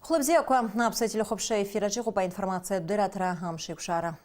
Хлебзеква на обсетили хопше эфира по информация дыратра амшикшара.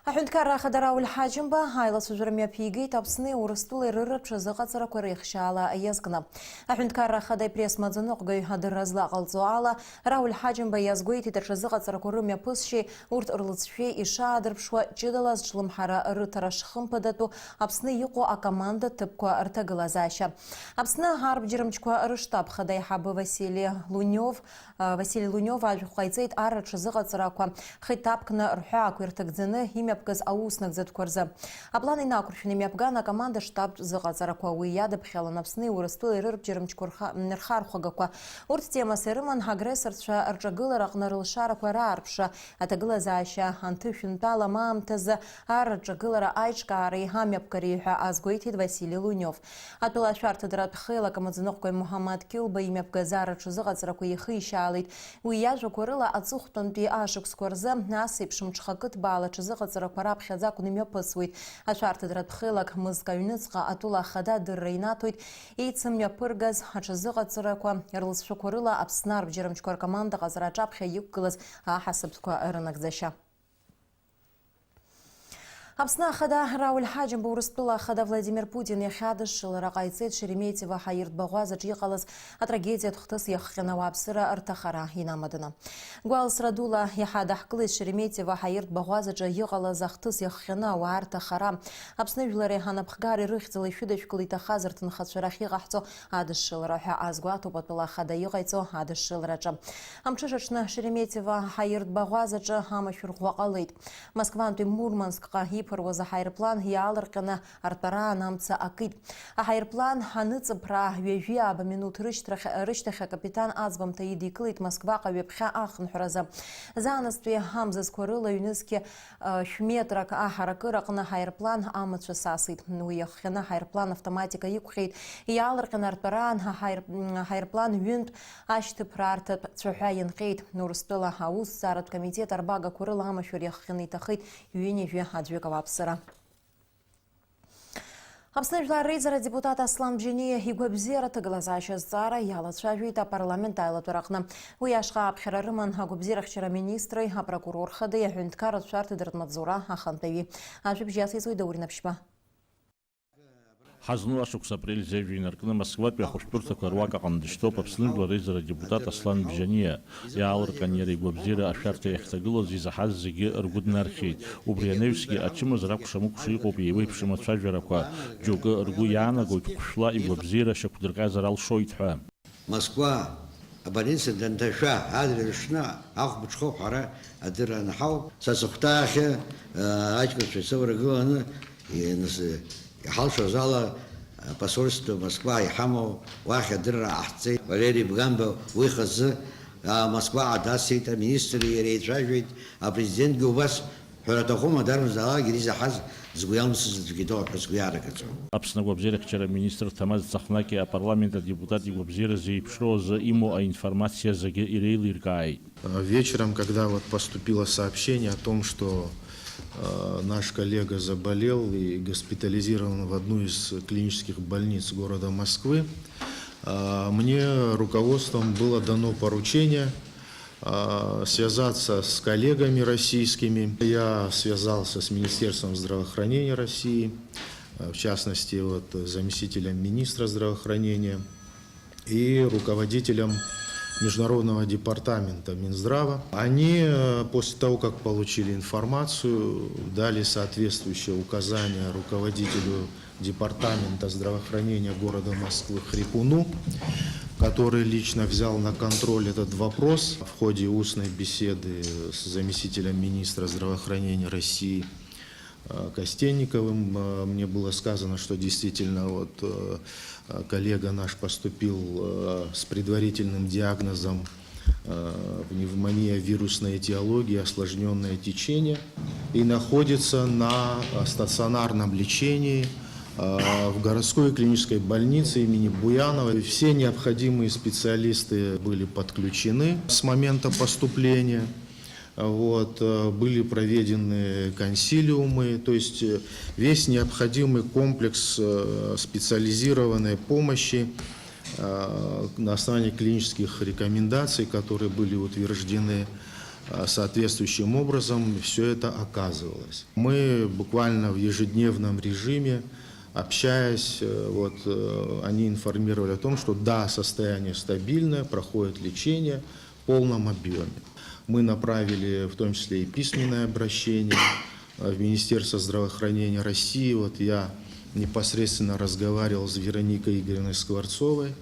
Ахюнткара хадарау лхаджимба хайла сужурмя пиги тапсны урыстулы рырып шазыгацара корехшала язгна. Ахюнткара хадай пресс мадзанок гай хадыразла қалзуала рауль хаджимба язгуйти тершазыгацара корымя пысши урт ырлыцфе иша адырпшва чидалаз члымхара рытарашхым падату апсны юқу а команда тыпква артагылазаща. Апсны харб жирымчква рыштаб хадай хабы Василий Лунев ажухайцейт ара шазыгацараква хитапкна рхя квиртагдзыны имя Пгаз ауснак заткорза. Апланы накурфины мепгана команда штаб зыгацараква уяды пхела напсны урыстулы рырп жирымчкурха нырхархагаква. Урт тема сырыман агрессорша арджагыларак нарылшараква рарпша атагылазаща антыфюнтала мамтаза арджагылара айчкары хамепкариха азгуйтит Василий Лунев. Атпила шарты дратпхела камадзыноккой Мухаммад Килба имя Пгазара чузыгацараква ехищалит. Уяжу курыла ацухтонпи ашык скорза насыпшым чхакыт бала чузыгацара Параб хязак унемепасует, а шарты дратпхелак мызгаюныцка атула хада дыррейнатует, и цымя пыргаз, а чазыгацараква ярлысшукурыла апснар бжирымчкор команда газрачапхя юккылыз, а хасыбсква рынакзаща. Апсна хада Рауль Хаджим бурыстула хада Владимир Путин яхадышыл рaqayцет Шереметьева хайырт бағуазы жиғалыз а трагедия тұқтыс яхқина вапсыра артахара инамадына. Гуалс радула яхадахқылы Шереметьева хайырт бағуазы жиғалыз ақтыс яхқина ва артахара. Апсны виларе ханапхгари рыхтылы фюдачкылы тахазыртын хатшарахи ғахцо адышыл раха азгуату батыла хада юғайцо адышыл раджа. Амчышачна Шереметьева хайырт бағуазы жиғама фюрғуақалыйд. Москванту Мурманскқа Пырвоза хайрплан ялыркана артара намца акит. А хайрплан ханыцпра вежи аба минут рыштаха капитан азбам таиди клит Москва кавепха ахн хураза. Занастви хамза скорыла юниске шметрак ахаракыракна хайрплан амача сасит. Ну яхна хайрплан автоматика юкхит. Ялыркана артара хайрплан юнт аштыпрарта цухаин хит. Нурстыла хаус сарат комитет арбага курыла амашур яхны тахит юни жи хаджвека Апсара. Апсны рейзера депутат Аслан Бжение игубзера тыглазаща зара ялачавита парламент айлатурахна. Уяшха абхерарыман агубзерахчера министры, а прокурор хады яхюнткар шарты дыртмадзура ахантави. Ажибжиясы зуйдауринапшпа. حزنوا أشوك سبريل زيفين أركنا مسكوات بيخوشبرتا كرواقع قندشتو ببسلم لرئيس الديبوتات أصلان بجانية يعور كان يري وبزيرة أشارتا يحتاجلو زي حاز زي أرجود نارخيت وبريانيفسكي أتشم زرق شموك شيقو بيوي بشمت فجركوا جوجا أرجو يانا قوت كشلا وبزيرة شكودرقا زرال شويت حام موسكوا أبانيس دندشا هذا الشنا أخ بتشوف حرا أدرى نحو سأسختاخ أجكل في سورة جوان ينس حالشو زالا посольство Москва и Хамов واحد درة أحتي وليري بجنبه ويخز Москва عداسيت министр يريد شايفيد البريزيدنت جوبس حرتهم دارم زالا جريزة حز زغيام سزدقيدو حسقيارة كتو. Апсна губзерах вчера министр Тамаз Цахнаки, а парламента депутаты губзера заипшро за ему информация за Иркай. Вечером, когда вот поступило сообщение о том, что наш коллега заболел и госпитализирован в одну из клинических больниц города Москвы, мне руководством было дано поручение связаться с коллегами российскими. Я связался с Министерством здравоохранения России, в частности, заместителем министра здравоохранения и руководителем Международного департамента Минздрава. Они после того, как получили информацию, дали соответствующее указание руководителю департамента здравоохранения города Москвы Хрипуну, который лично взял на контроль этот вопрос. В ходе устной беседы с заместителем министра здравоохранения России Костенниковым мне было сказано, что действительно коллега наш поступил с предварительным диагнозом пневмония вирусной этиологии, осложненное течение, и находится на стационарном лечении в городской клинической больнице имени Буянова. Все необходимые специалисты были подключены с момента поступления. Были проведены консилиумы, то есть весь необходимый комплекс специализированной помощи на основании клинических рекомендаций, которые были утверждены соответствующим образом, все это оказывалось. Мы буквально в ежедневном режиме, общаясь, они информировали о том, что да, состояние стабильное, проходит лечение в полном объеме. Мы направили в том числе и письменное обращение в Министерство здравоохранения России. Я непосредственно разговаривал с Вероникой Игоревной Скворцовой.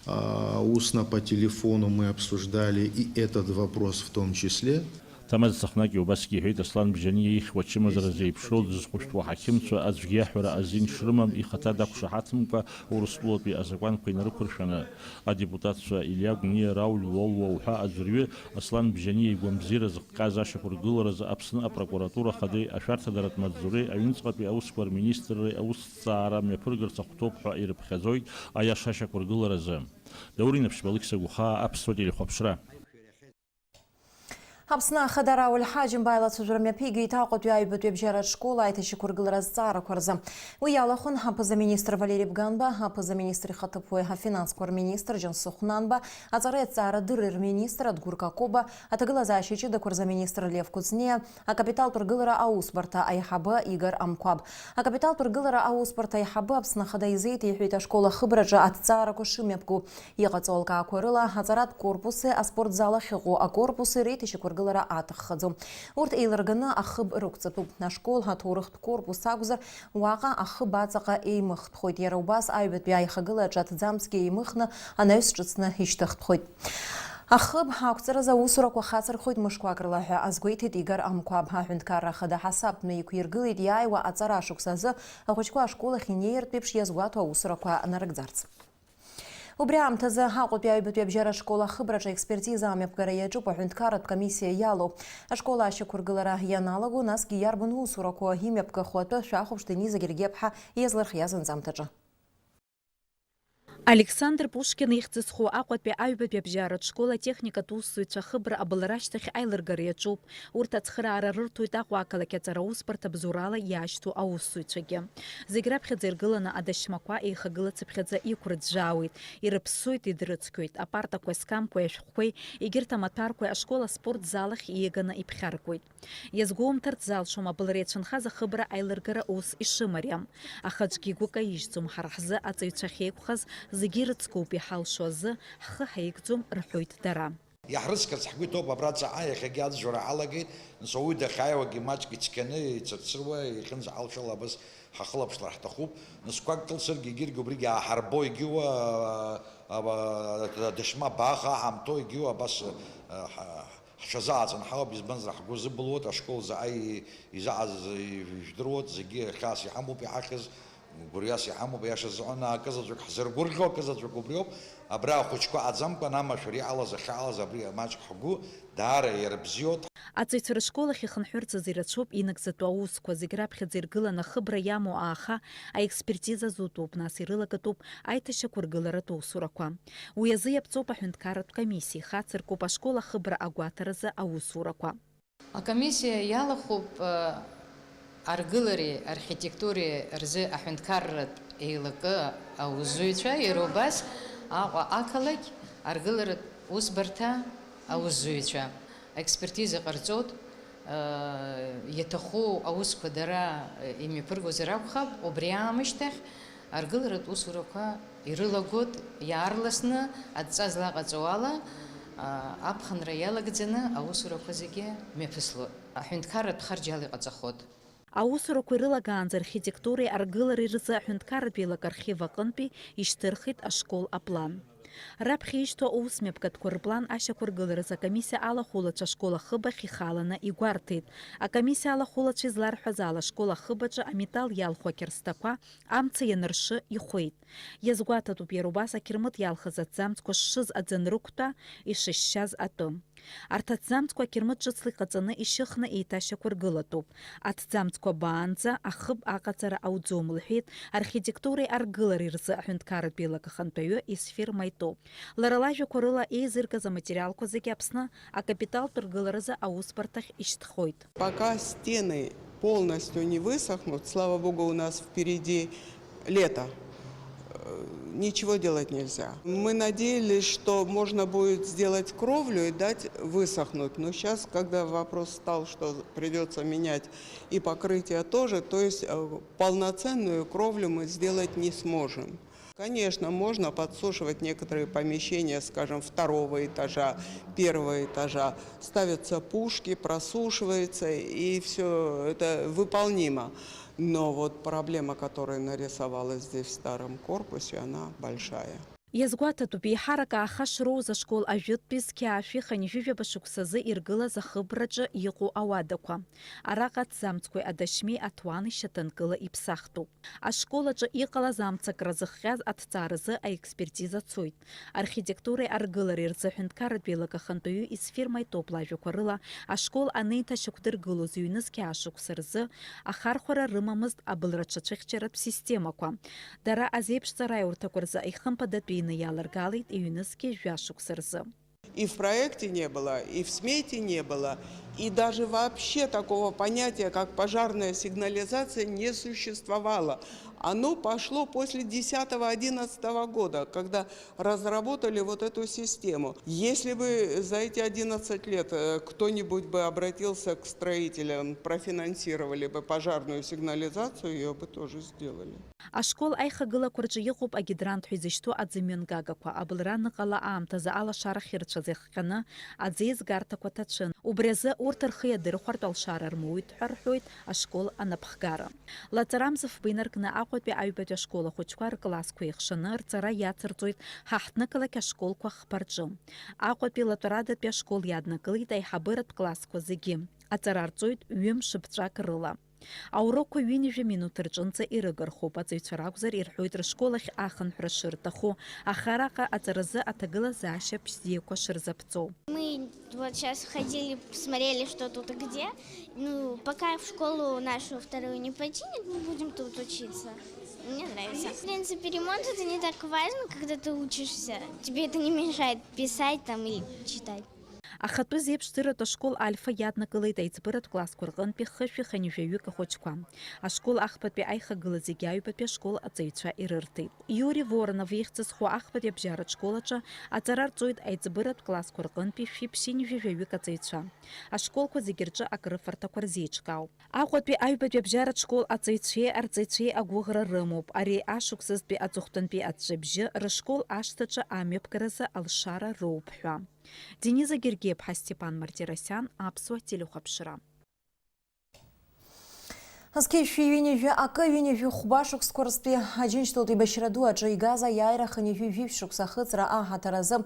Устно по телефону мы обсуждали и этот вопрос в том числе. تمز سخناكي وبسكي هيت أصلاً بجانيه إخوة مزر زي بشود زخوشت وحكمت أزجيح ولا أزين شرمم إختا داك شحاتم ورسلوت بأزقان قينر كرشنا أديبوتات إليا بنية راول والو وحا أزريو أصلاً بجانيه ومزير زقازا شكر قلر ز أبسن أبراكوراتورا خدي أشارت دارت مزوري أينسقط بأوسكور مينيستر أوس سارة ميبرغر سخطوب حائر بخزوي أيا شاشكر قلر زم دوري نفش بالك سجوخا أبسودي لخبشرا Апсна хадара ульхаджим байла цужурмя пиги тaqot яйбут вебжерат школа айтыши кургылраз цара курза. Уялахун хапыза министр Валерий Бганба, хапыза министр Хатапуэ, финанс-кор министр Жан Сухнанба, азарет цара дырыр министр Адгурка Коба, атагыла защичи да курза министр Лев Куцне, а капитал тургылара Аусбарта Айхаба Игорь Амкваб. А капитал тургылара Аусбарта Айхаба апсна хада изейти юхита школа хыбраджа от цара кушимепку. Егацолка акурыла, азарат корпусы, а спортзала хигу, а корпусы рейтиши кургылара атаххадзу. Урт эйлергана ахыб рукцату. На школ хатурыхт корпус агузар, уаqa ахыб ацаqa эймыхт хойт. Яраубас айбет бяйхагыла джатдзамски эймыхна, анайс чыцна хиштахт хойт. Ахыб хакцара за усурак вахацар хойт мышквакрла азгуйтит Игорь Амкваб хахундкара хада хасаб на икуиргылит яйва ацара шуксазы ахучква школа хинеерт пепш язгуату усураква нарыгзарц. Убрям таза хакут яйбут вебжера школа хыбраджа экспертиза амепкара яджупа хундкарат комиссия ялу. А школа шакургылара яналагу нас гиярбун усураку химепка хуату шахубштыни загиргепха езлар хязан замтаджа. Александр Пушкин ихцесху акват пе айбет пебжарат школа техника тусуйча хыбра абылраштахи айлыргар ячуп урта цхра арарыртуйт аквакала кецара успарта бзурала яшту аусуйчаге. Зиграбхе зергылана адашмаква ихагыла цепхедза икурджауит, ирыпсуйт идрыцкуйт, апарта квескам квешхуй, игирта матаркуй, а школа спортзалах иегана ипхаркуйт. Язгуум тартзал шума абылречанха за хыбра айлыргара ус ишимарям. Ахаджгигу каишцум харахза ацайчахекухаз زجيرتسكو بحالشوز خهيكتم رحويت درا يحرس كتحكي توب براتس عاي خجاد جرا علقيت نسوي دخايا وجماعة كتكني تسروا يخنز على شلا بس حخلب شرح تخوب نسقاق كل سر جير جبريجا حربوي جوا دشما باخا عمتوي جوا بس شزاعة نحاول بيزبنز راح جوز بلوت أشكال زعي يزعز يجدروت زجير خاص يحمو بيعخز برياس يحمو بياش زعنا كذا زوج حزر برجو كذا زوج بريو أبرا خوشكو عزم كنا مشاريع على زخالة زبريا ماش حقو دار يربزيوت أتيتر شكولا خيخنحورت زيرتشوب إنك زتواوس كوزيجراب خزيرجلا نخبر يامو آخا أي إكسبرتيزا زوتوب ناسيرلا كتوب أي تشكر جلرتو سوركوا ويزيب توبا حنتكارت كميسي خاطر كوبا شكولا خبر أقواترزا أو سوركوا. الكميسيا يلا خوب أرجلري أركيتكتوري أرزي أحنتكارت إيلك أو زوجة يروباس أو أكلك أرجلرت وسبرتا أو زوجة. экспертиза قرصوت يتخو أوس كدرا إمي برجو زراخب وبريامشتخ أرجلرت وسوركا يرلقود يارلسنا أتزازلا قزوالا أبخن ريالا جزنا أوسوركا زكي مفصل حنتكارت خرجالي قزخود أوسوركا يرلقانز أرخيتكتوري أرجلري رزا حنتكارت بيلك أرخيفا قنبي يشترخيت أشكول أبلان رابخيشتو أوسميب كتكوربلان أشكورجلر за комиссия على خولة школа хыба хихалана и гвартит. А комиссия على خولة чизлар хазала школа хыбача амитал ялхокерстаква амцы яныршы ихуит. Язгуата тупьерубаса кирмыт ялхазатзамцко шыз адзенрукта и шишшаз атом. Артатзамцко кирмыт жыцлы кацаны ишихна и ташакургылатуп. Атзамцко баанза ахыб акацара аудзумлхит архитектуры аргылари рзы хюнткарат билака хантаю и сфер майту. Ларалажу корыла и зырка за материалку закепсна, а капитал торгылары за ауспортах иштхойт. Пока стены полностью не высохнут, слава богу, у нас впереди лето. ничего делать нельзя. Мы надеялись, что можно будет сделать кровлю и дать высохнуть. Но сейчас, когда вопрос стал, что придется менять и покрытие тоже, то есть полноценную кровлю мы сделать не сможем. Конечно, можно подсушивать некоторые помещения, скажем, 2-го этажа, 1-го этажа. Ставятся пушки, просушивается, и все это выполнимо. Но вот проблема, которая нарисовалась здесь в старом корпусе, она большая. Иазгәаҭатәуп еиҳарак аахашроуз ашкол ажәытәтәи зқьаашәи ханҩыжәаба шықәсазы иргылаз ахыбраҿы иҟоу ауадақәа. Араҟа аҭӡамцқәеи адашьмеи аҭуани шьаҭанкыла иԥсахтәуп. Ашкол аҿы иҟалаз амцакра зыхҟьаз аҭҵааразы аекспертиза цоит. Архитектуреи аргылареи рзы аҳәынҭқарратә еилагахантәаҩы исфирма итоуп лажәақәа рыла ашкол анеиҭашьақәдыргылоз ҩны зқьаашықәса рзы ахархәара рымамызт абылраҿацәыхьчаратә системақәа. Дара азеиԥшҵара аиурҭақәа рзы аихымԥадатәи иалыргалеит иҩнызқьи жәашықәса рзы. И в проекте не было, и в смете не было, и даже вообще такого понятия, как пожарная сигнализация, не существовало. Оно пошло после 10-11 года, когда разработали вот эту систему. Если бы за эти 11 лет кто-нибудь бы обратился к строителям, профинансировали бы пожарную сигнализацию, ее бы тоже сделали. Ашкол аихагылақәа рҿы иҟоуп агидрант ҳәа изышьҭоу аӡымҩангагақәа, абылра ныҟала аамҭазы алашарахь ирцәаз иахҟьаны аӡеизгарҭақәа ҭацәын. Убри азы урҭ рхы иадырхәартә алшара рмоуит ҳәа рҳәоит ашкол анапхгара. Лаҵарамзафба инаркны Аҟәатәи аҩбатәи ашкол ахәыҷқәа рклассқәа еихшаны рҵара иацырҵоит ҳаҳҭнықалақь ашколқәа хԥа-рҿы. Аҟәатәи латәарадатәи ашкол иаднакылеит аиҳабыратә классқәа зегьы. Аҵара рҵоит ҩымш-ԥҵәак рыла. Аурокқәа ҩынҩажәа минуҭ рҿынӡа ирыгархоуп. Аҵаҩцәа ракәзар ирҳәоит рышкол ахь ахынҳәра шырҭаху, аха араҟа аҵаразы аҭагылазаашьа бзиақәа шырзаԥҵоу. Мы вот сейчас ходили, посмотрели, что тут и где. Ну, пока в школу нашу вторую не починят, мы будем тут учиться. Мне нравится. В принципе, ремонт это не так важно, когда ты учишься. Тебе это не мешает писать там или читать. Ахатәы зеиԥшӡаратә ашкол Альфа иаднакылеит аиҵбыратә классқәа рҟынтәи хышәи ханҩажәаҩык ахәыҷқәа. Ашкол ахԥатәи аихагыла зегьы аҩбатәи ашкол аҵаҩцәа ирырҭеит. Юрий Воронов ихьӡыз хәа ахԥатәи абжьаратә школ аҿы аҵара рҵоит аиҵбыратә классқәа рҟынтәи шәи-ԥшьи-нҩажәаҩык аҵаҩцәа. Ашколқәа зегьы рҿы акрыфарҭақәа рзеиҿкаауп. Аҟәатәи аҩбатәи абжьаратә школ аҵаҩцәеи арҵаҩцәеи агәыӷра рымоуп. Ари ашықәсазтәи аҵыхәтәантәи аҵәҵәабжьы рышкол ашҭаҿы амҩаԥгаразы алшара роуп ҳәа. Дениза Гергиев-ԥҳа Степан Мартиросян, Аԥсуа телехәаԥшра. Азқьеишәи ҩынҩажәа акы ҩынҩажәа хәба шықәсқәа рзтәи Аџьынџьтәылатәи еибашьра ду аҿы игаз аиааира хынҩажәи жәибжь шықәса ахыҵра аҳаҭаразы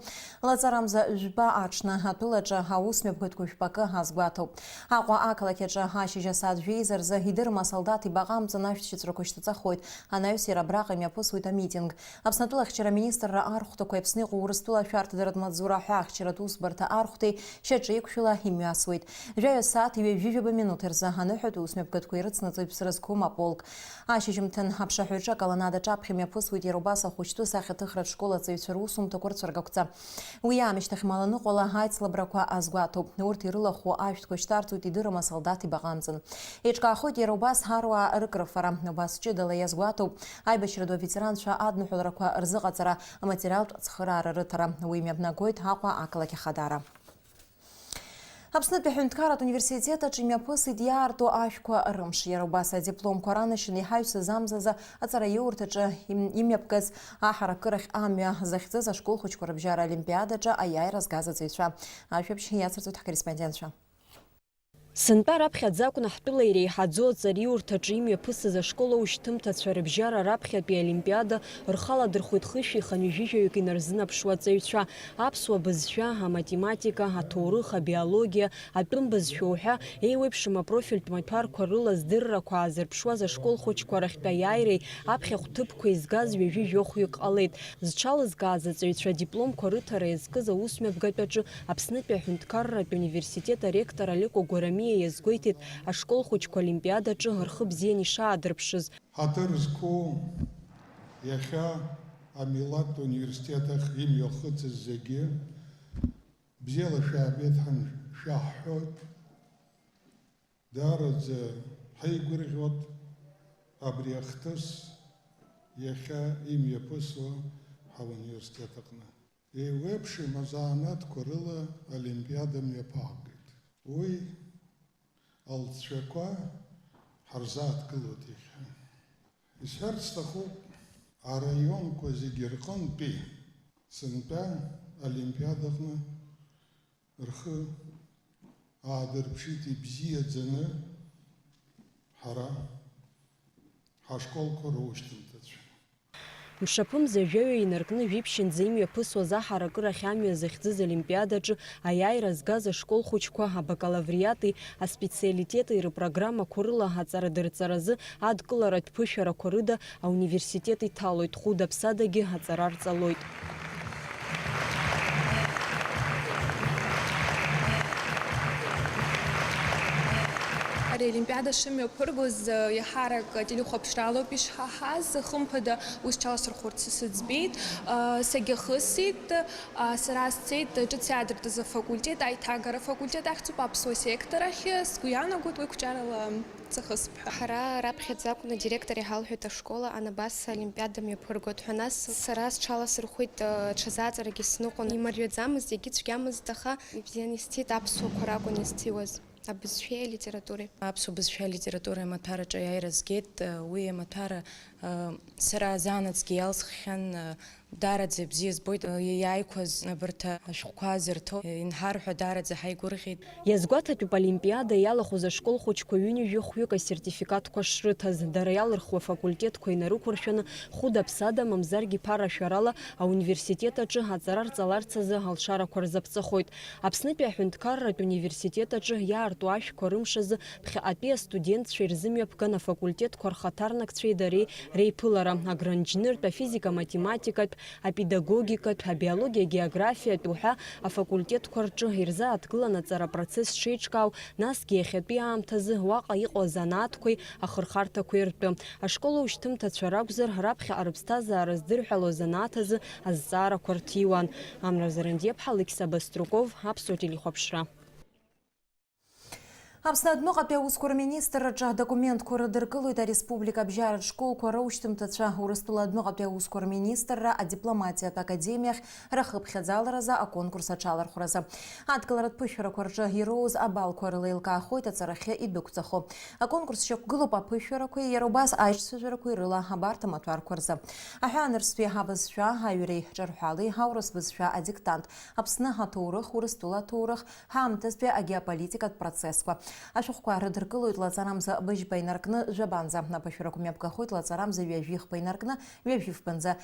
лаҵарамза жәба аҽны атәылаҿы аусмҩаԥгатәқәа жәпакы азгәаҭоуп. Аҟәа ақалақь аҿы ашьыжь асааҭ жәеиза рзы идырым асолдаҭ ибаҟамҵан ашәҭшьыҵәрақәа шьҭаҵахоит. Анаҩс иара абраҟа имҩаԥысуеит амитинг. Аԥснытәыла ахьчара министрра архәҭақәа Аԥсны иҟоу Урыстәыла ашәарҭадаратә маҵзура ҳәа ахьчаратә усбарҭа архәҭеи шьаҿеиқәшәала имҩасуеит. Жәаҩа ссааҭ ҩажәижәаба минуҭ рзы аныҳәатәи усмҩаԥгатәқәа ирыцнаҵоит ԥсра зқәым аполк. Ашьыжьымҭан аԥшаҳәаҿы аколонадаҿы аԥхьа имҩаԥысуеит иара убас ахәыҷтәы сахьаҭыхратә школ аҵаҩцәа русумҭақәа рцәыргақәҵа. Уи аамышьҭахь маланыҟәала аицлабрақәа азгәаҭоуп. Урҭ ирылахәу ашәҭқәа шьҭарҵоит идырым асолдаҭ ибаҟамҵан. Еиҿкаахоит иара убас ҳаруаа рыкрыфара. Убас ҷыдала иазгәаҭоуп аибашьра ду аветеранцәа адныҳәалрақәа рзыҟаҵара, аматериалтә цхыраара рыҭара. Уи мҩаԥнагоит Аҟәа ақалақь ахадара. Аԥснытәи аҳәынҭқарратә университет аҿы имҩаԥысит иаарту ашәқәа рымш. Иара убас адипломқәа ранашьаны иҳаҩсыз амзазы аҵара иурҭаҿы имҩаԥгаз аҳаракырахь амҩа захьӡыз ашкол хәыҷқәа рыбжьара олимпиадаҿы аиааира згаз аҵаҩцәа. Ашәаԥшь иацырҵоит ҳкорреспондентцәа. Сынтәа раԥхьаӡа акәны ҳтәыла иреиҳаӡоу аҵариурҭаҿы имҩаԥысыз ашкол аушьҭымҭацәа рыбжьара раԥхьатәи олимпиада рхаладырхәит хышәи ханҩажәижәаҩык инарзынаԥшуа аҵаҩцәа. Аԥсуа бызшәа, аматематика, аҭоурых, абиологиа, атәым бызшәа уҳәа еиуеиԥшым апрофильтә маҭәарқәа рыла здыррақәа аазырԥшуаз ашкол хәыҷқәа рахьтәи аиааиреи аԥхьахә ҭыԥқәа изгаз ҩажәижәохәҩык ҟалеит. Зҽалызгаз аҵаҩцәа дипломқәа рыҭара иазкыз аусмҩаԥгатәаҿы Аԥснытәи аҳәынҭқарратә университет аректор Алико Гәарамиа иазгәеиҭеит ашкол хәыҷқәа олимпиадаҿы рхы бзиан ишаадырԥшыз. Ҳаҭыр зқәу иахьа амилаҭ университетах имҩахыҵыз зегьы бзиала шәаабеит шәаҳҳәоит. Даараӡа ҳаигәырӷьоит абри ахҭыс иахьа имҩаԥысуа ҳауниверситет аҟны. Еиуеиԥшым азаанатқәа рыла олимпиада мҩаԥаагеит. Уи алҵшәақәа ҳарзааҭгылоит иахьа. Исҳәарц сҭахуп, араионқәа зегьы рҟынтәи сынтәа олимпиадаҟны рхы аадырԥшит ибзиаӡаны ҳара ҳашколқәа роушьҭымҭацәа. Мшаԥымза жәаҩа инаркны жәиԥшьынӡа имҩаԥысуаз аҳаракырахь амҩа захьӡыз олимпиадаҿы аиааира згаз ашкол хәыҷқәа абакалавриати аспециалитети рпрограммақәа рыла аҵарадырҵаразы адкыларатә ԥышәарақәа рыда ауниверситет иҭалоит, хәыда-ԥсадагьы аҵара рҵалоит. Олимпиада шымҩаԥыргоз иаҳарак телехәаԥшралоуп ишҳаҳаз, хымԥада ус ҽаласырхәырц сыӡбеит, сагьахысит, сара сцеит ҿыц иаадыртыз афакультет, аиҭагара факультет ахьӡуп аԥсуа сектор ахь, сгәы иаанагоит уи қәҿиарала ҵахысп ҳәа. Ҳара раԥхьаӡа акәны адиректор иҳалҳәеит ашкола анабас олимпиада мҩаԥыргоит ҳәа, нас сара сҽаласырхәит, ҽазааҵарагьы сныҟәон, имариаӡамызт, егьи цәгьамызт, аха ибзианы исцеит, аԥсуақәа ракәын исцеиуаз. Абызшәеи алитературеи. Аԥсуа бызшәеи алитературеи амаҭәараҿы аиааира згеит, уи амаҭәара сара азаанацгьы иалсххьан, даараӡа бзиа збоит, иааиқәаз абарҭ ашәҟәқәа зырҭо инҳарҳәа даараӡа ҳаигәырӷьеит. Иазгәаҭатәуп олимпиада иалахәыз ашкол хәыҷқәа ҩынҩажәи-хәҩык асертификатқәа шрыҭаз, дара иалырхуа факультетқәа инарықәыршәаны хәыда-ԥсада, мамзаргьы ԥара шәарала ауниверситет аҿы аҵара рҵаларц азы алшарақәа рзаԥҵахоит. Аԥснытәи аҳәынҭқарратә университет аҿы иаарту ашәқәа рымш азы ԥхьаҟатәи астудентцәа ирзымҩаԥган афакультетқәа рхаҭарнакцәеи дареи реиԥылара, агранџьныртә, афизика-математикатә, апедагогикатә, абиологиа, географиатә уҳәа афакультетқәа рҿы ирзааҭгылан аҵара апроцесс шеиҿкаау, насгьы иахьатәи аамҭазы уаҟа иҟоу азанааҭқәеи ахырхарҭақәеи ртәы. Ашкол ушьҭымҭацәа ракәзар, раԥхьаҟа рыԥсҭазаара здырҳәало азанааҭ азы азҵаарақәа рҭиуан. Амра Зарандиеԥҳа, Алексей Баструков, Аԥсуа телехәаԥшра. Аԥсны адәныҟатәи аусқәа рминистрраҿы адокументқәа рыдыркылоит ареспублика абжьаратә школқәа раушьҭымҭацәа, Урыстәыла адәныҟатәи аусқәа рминистрра адипломатиатә академиахь рахыԥхьаӡаларазы аконкурс аҽалархәразы. Адкыларатә ԥышәарақәа рҿы ироуз абалқәа рыла еилкаахоит ацарахьы идәықәҵахо. Аконкурс шьақәгылоуп аԥышәарақәеи, иара убас аишьцәажәарақәеи рыла абарҭ амаҭәарқәа рзы. Аҳәаанырцәтәи абызшәа, аҩреи ҿырҳәалеи, аурыс бызшәа адиктант, Аԥсны аҭоурых, Урыстәыла аҭоурых, ҳаамҭазтәи агеополитикатә процессқәа. Ашәҟәқәа рыдыркылоит лаҵарамза быжьба инаркны жәабанӡа, аԥышәарақәа мҩаԥгахоит лаҵарамза ҩажәихба инаркны ҩажәифбанӡа.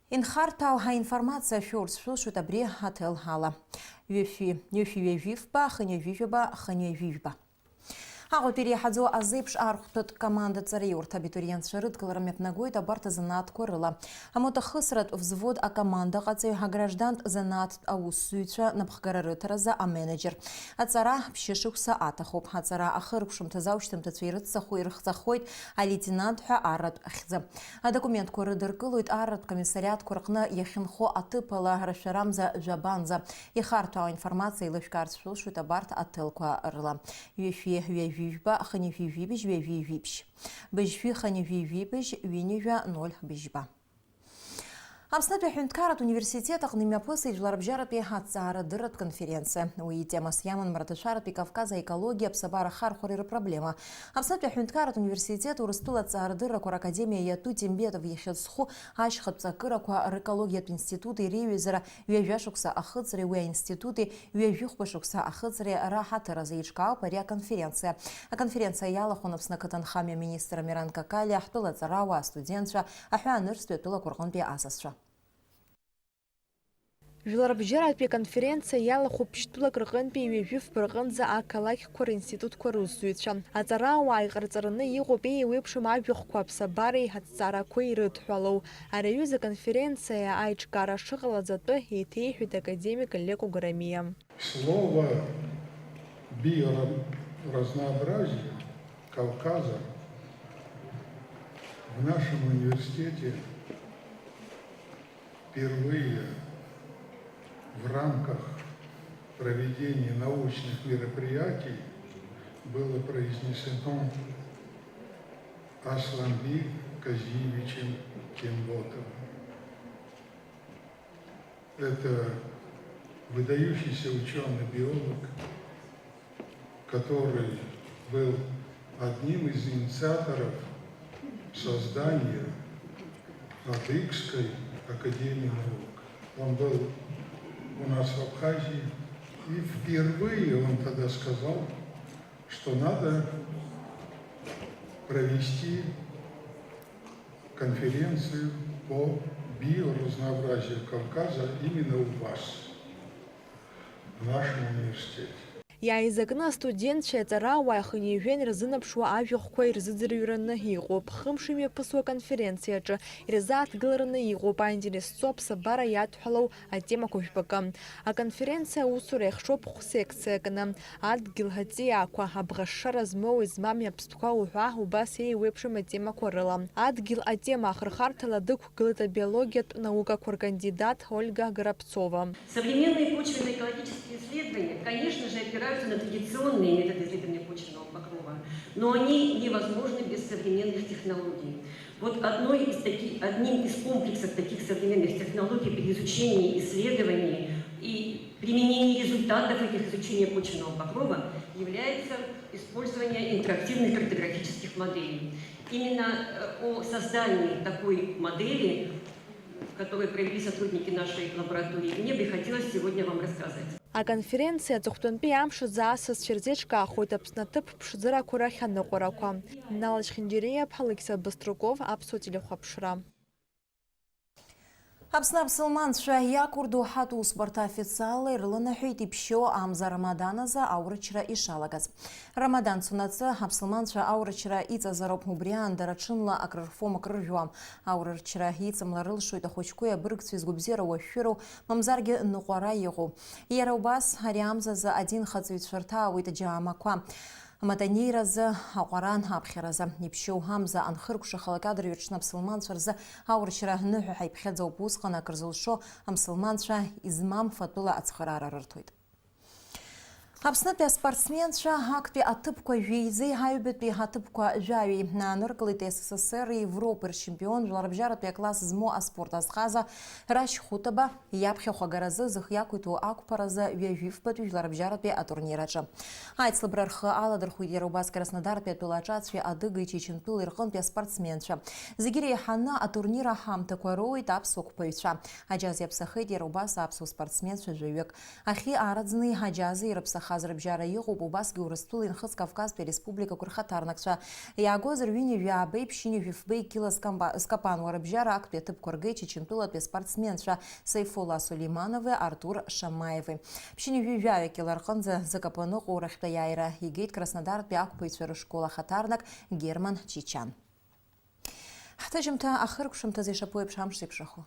Инхарҭәаау ҳаинформациа шәоурц шәылшоит абри аҭел ала. Ҩажәифба, хынҩажәижәаба, хынҩажәижәба. Аҟәатәи иреиҳаӡоу азеиԥш архәҭатә командаҵареи урҭ абитуриентцәа рыдкылара мҩаԥнагоит абарҭ азанааҭқәа рыла. Амотахысратә взвод акомандаҟаҵаҩ, аграждантә занааҭтә аусзуҩцәа напхгара рыҭаразы аменеджер. Аҵара ԥшьышықәса аҭахуп. Аҵара ахыркәшамҭаз аушьҭымҭацәа ирыхҵахуеит алеитенант ҳәа арратә ахьӡы. Адокументқәа рыдыркылоит арратә комиссариатқәа рҟны иахьынхо аҭыԥала рашәарамза жәабанӡа. Ихарҭәаау информациа еилышәкаарц шәылшоит абарҭ аҭелқәа рыла. Ҩажәижәба, хынҩажәижәибыжь, ҩажәижәибжь. Быжьжәи, хынҩажәижәибыжь, ҩынҩажәа, 0 быжьба. Аԥснытәи аҳәынҭқарратә университет аҟны имҩаԥысит жәларбжьаратәи аҭҵаарадырратә конференциа. Уи темас иаман Мраҭашәаратәи Кавказ аекологиа, аԥсабара ахархәареи рыпроблема. Аԥснытәи аҳәынҭқарратә университет Урыстәыла аҭҵаарадыррақәа ракадемиа иатәу Тембетов иахьазху ашьхатә ҵакырақәа рекологиатә институти реиҩызара ҩажәашықәса ахыҵреи, уи аинститути ҩажәихәба шықәса ахыҵреи раҳаҭыразы еиҿкаауп ари аконференциа. Аконференциа иалахәын Аԥсны ақыҭанхамҩа министр Миран Какалиа, ҳтәыла аҵарауаа, астудентцәа, аҳәаанырцәтәи атәылақәа рҟынтәи асасцәа. Жәларбжьаратәи аконференциа иалахәуп ԥшьтәылак рҟынтәи ҩажәифба рҟынӡа ақалақьқәа ринститутқәа русзуҩцәа. Аҵарауаа иҟарҵараны иҟоуп еиуеиԥшым ажәахәқәа аԥсабареи ҳаҭҵаарақәеи рыдҳәалоу. Ари аҩыза конференциа аиҿкаара шыҟалаз атәы еиҭеиҳәеит академик Леко Грамиа. Слово биоразнообразие Кавказа в нашем университете впервые в рамках проведения научных мероприятий было произнесено Асланбек Казиевичем Кенботовым. Это выдающийся ученый-биолог, который был одним из инициаторов создания Адыгской академии наук. Он был у нас в Абхазии, и впервые он тогда сказал, что надо провести конференцию по биоразнообразию Кавказа именно у вас, в нашем университете. Иааизакны астудентцәа аҵара уаахынҩажәан ирзынаԥшуа ажәахәқәа ирзыӡырҩраны иҟоуп. Хымш имҩаԥысуа аконференциаҿы ирзааҭгылараны иҟоуп аинтересҵо аԥсабара иадҳәалоу атемақәа жәпакы. Аконференциа аусура иахшоуп секциакны. Адгьыл аҵиаақәа, абӷашшара змоу измами аԥстәқәа уҳәа убас еиуеиԥшым атемақәа рыла. Адгьыл атема ахырхарҭала дықәгылеит абиологиатә наукақәа ркандидат Ольга Горобцова. Современные почвенно-экологические исследования, конечно же, опираются на традиционные методы исследования почвенного покрова, но они невозможны без современных технологий. Вот одним из комплексов таких современных технологий при изучении исследований и применении результатов этих изучения почвенного покрова является использование интерактивных картографических моделей. Именно о создании такой модели, которые провели сотрудники нашей лаборатории, мне бы хотелось сегодня вам рассказать. Аконференциа аҵыхәтәантәи амшаӡа асасцәа ирзеиҿкаахоит Аԥсны аҭыԥ ԥшӡарақәа рахь аныҟәарақәа. Нала Чхинџьариа-ԥҳа, Алексей Быструков, Аԥсуа телехәаԥшра. Аԥсны аԥсылманцәа иақәырду ҳаҭ усбарҭа официалла ирлынаҳәеит иԥшьоу амза Рамадан азы аурычра ишалагаз. Рамадан цунацы аԥсылманцәа аурычра иҵазароуп, убри аанда ҽынла акрырфом акрыржәуам. Аурычра иҵамла рылшоит ахәыҷқәеи абыргцәеи згәабзиара уашәшәыроу, мамзаргьы ныҟәара иҟоу. Иара убас ари амзазы адинхаҵаҩцәа рҭаауеит аџьаамақәа. Аматанейразы, аҟәаран аԥхьаразы, иԥшьоу амза анхыркәшахалак адырҩаҽны аԥсылманцәа рзы аурычра ныҳәа ҳаиԥхьаӡоуп. Усҟан акрызылшо амсылманцәа измам фатәыла ацхыраара рырҭоит. Аԥснытәи аспортсменцәа актәи аҭыԥқәа жәеизеи ҳаҩбатәи аҭыԥқәа жәаҩеи нааныркылеит СССР Европа рчемпион жәларбжьаратәи акласс змоу аспорт азхаза Рашь Хутаба иаԥхьахә агаразы зых иақәиҭу ақәԥаразы ҩажәифбатәи жәларбжьаратәи атурнир аҿы. Аицлабра рхы аладырхәит иара убас Краснодартәи атәылаҿацәеи Адыгеи Чечентәылеи рҟынтәи аспортсменцәа. Зегьы реиҳаны атурнир аҳамҭақәа роуит аԥсуа қәԥаҩцәа. Аџьаз иаԥсахеит иара убас аԥсуа спортсменцәа жәаҩык. Ахьи араӡны аџьази ирыԥсахаз рыбжьара иҟоуп убасгьы Урыстәылеи Нхыҵ Кавказтәи Республикақәа рхаҭарнакцәа. Иаагоз рҩынҩажәи аабеи, ԥшьынҩажәи фбеи Кила Скапануа рыбжьара актәи аҭыԥқәа ргеит Чечентәылатәи аспортсменцәа Сайфулла Сулейманови, Артур Шамаеви. Ԥшьынҩажәи жәаҩа Кила рҟынӡа зыкапаныҟоу рахьтәи аиара игеит Краснодартәи ақәԥаҩцәа рышкол ахаҭарнак Герман Чичан. Ҳҭыжьымҭа ахыркәшамҭаз ишаԥу еиԥш амш зеиԥшрахо.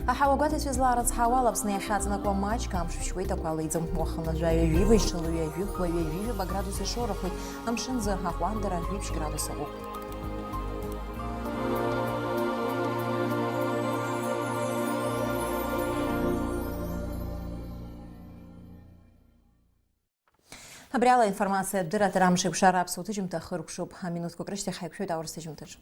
Аҳауагәаҭацәа злаарыцҳауа Аԥсны иахьаҵанакуа маҷк амш шәшьуеит ақәалеиӡом. Уахынла жәаҩа-ҩыба ишыло ҩажәихуа ҩажәижәаба градус ишорахоит. Амшынзы аҟәандара 2 градус ыҟоуп. Абри ала информациа дырата амш еиқәшара аԥсуа ҭыжьымҭа ахыркәшоуп. Аминуҭқәак рышьҭахь ҳаиқәшәоит аурыс ҭыжьымҭаҿы.